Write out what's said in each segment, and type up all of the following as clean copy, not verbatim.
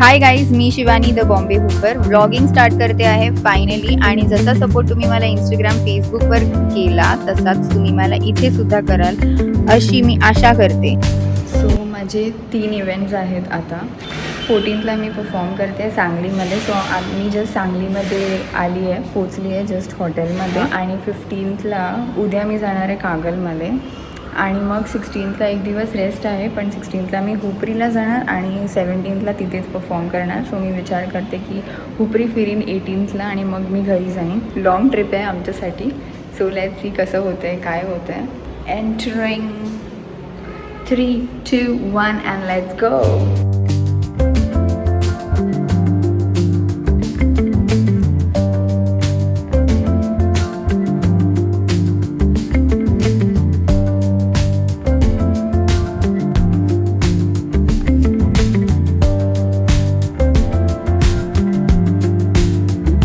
Hi guys, me Shivani the Bombay Hooper vlogging start करते आहे finally. आणि जसा सपोर्ट तुम्ही मला इंस्टाग्राम फेसबुकवर केला तसाच तुम्ही मला इथे सुद्धा कराल अशी मी आशा करते. सो माझे 3 इव्हेंट्स आहेत. आता 14ला मी परफॉर्म करते सांगलीमध्ये. सो मी जस्ट सांगलीमध्ये आली आहे, पोचली आहे जस्ट हॉटेलमध्ये. आणि 15ला उद्या मी जाणार आहे कागलमध्ये. आणि मग 16ला एक दिवस रेस्ट आहे, पण 16ला मी हुपरीला जाणार आणि 17ला तिथेच परफॉर्म करणार. सो मी विचार करते की हुपरी फिरीन 18ला आणि मग मी घरी जाईन. लॉंग ट्रिप आहे आमच्यासाठी. सो लेट्स सी कसं होतं आहे, काय होतं आहे. Entering 3, 2, 1 and let's go.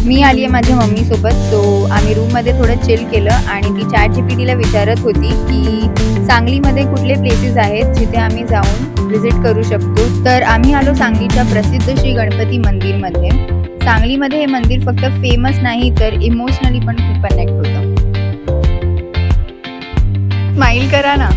मी आली आहे माझ्या मम्मीसोबत. सो आम्ही रूममध्ये थोडं चिल केलं आणि ती ChatGPTला विचारत होती की सांगलीमध्ये कुठले प्लेसेस आहेत जिथे आम्ही जाऊन व्हिजिट करू शकतो. तर आम्ही आलो सांगलीच्या प्रसिद्ध श्री गणपती मंदिरमध्ये. सांगलीमध्ये हे मंदिर फक्त फेमस नाही तर इमोशनली पण खूप कनेक्ट होतं. स्माईल करा ना.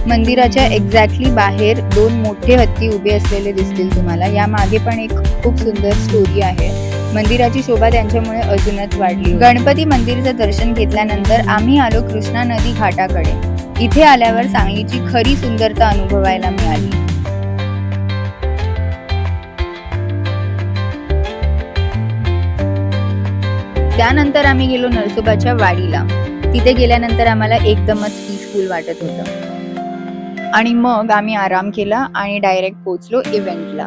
मंदिराच्या एक्झॅक्टली बाहेर 2 मोठे हत्ती उभे असलेले दिसतील तुम्हाला. या मागे पण एक खूप सुंदर स्टोरी आहे. मंदिराची शोभा त्यांच्यामुळे अजूनच वाढली. गणपती मंदिरचं दर्शन घेतल्यानंतर आम्ही आलो कृष्णा नदी घाटाकडे. इथे आल्यावर सांगलीची खरी सुंदरता अनुभवायला मिळाली. त्यानंतर आम्ही गेलो नरसोबाच्या वाडीला. तिथे गेल्यानंतर आम्हाला एकदमच पीसफुल वाटत होतं. आणि मग आम्ही आराम केला आणि डायरेक्ट पोचलो इव्हेंटला.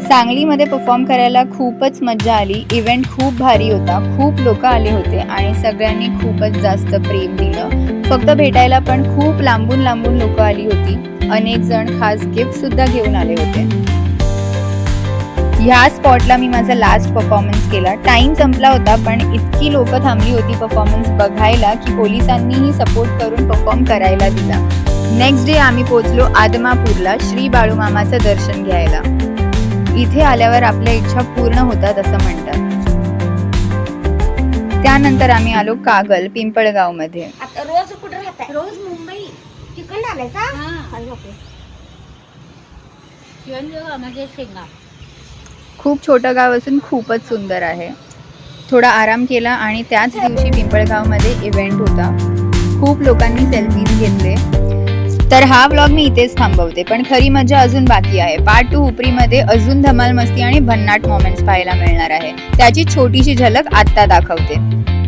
सांगलीमध्ये परफॉर्म करायला खूपच मजा आली. इव्हेंट खूप भारी होता. खूप लोक आले होते आणि सगळ्यांनी खूपच जास्त प्रेम दिलं. फक्त भेटायला पण खूप लांबून लांबून लोक आली होती. अनेक जण खास गिफ्ट सुद्धा घेऊन आले होते. ह्या स्पॉटला मी माझा लास्ट परफॉर्मन्स केला. टाइम संपला होता पण इतकी लोक थांबली होती परफॉर्मन्स बघायला की पोलिसांनीही सपोर्ट करून परफॉर्म करायला दिला. नेक्स्ट डे आम्ही पोचलो आदमापूरला श्री बाळूमामाचं दर्शन घ्यायला. इथे आल्यावर आपल्या इच्छा पूर्ण होतात असं म्हणतात. त्यानंतर आम्ही आलो कागल पिंपळगाव मध्ये. आता रोज कुठे राहताय? रोज मुंबई. तिकडे आलाय का? खूप छोटं गाव असून खूपच सुंदर आहे. थोडा आराम केला आणि त्याच दिवशी पिंपळगाव मध्ये इव्हेंट होता. खूप लोकांनी सेल्फीज घेतले. तर हा व्लॉग मी इथेच थांबवते, पण खरी मजा अजून बाकी आहे. पार्ट 2 हुपरीमध्ये अजून धमाल मस्ती आणि भन्नाट मोमेंट्स पाहायला मिळणार आहे. त्याची छोटीशी झलक आत्ता दाखवते.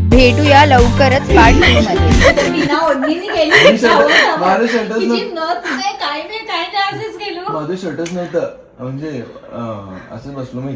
भेटूया लवकरच पार्ट 2 मध्ये. माझं शर्टच नव्हतं म्हणजे असं बसलो मी.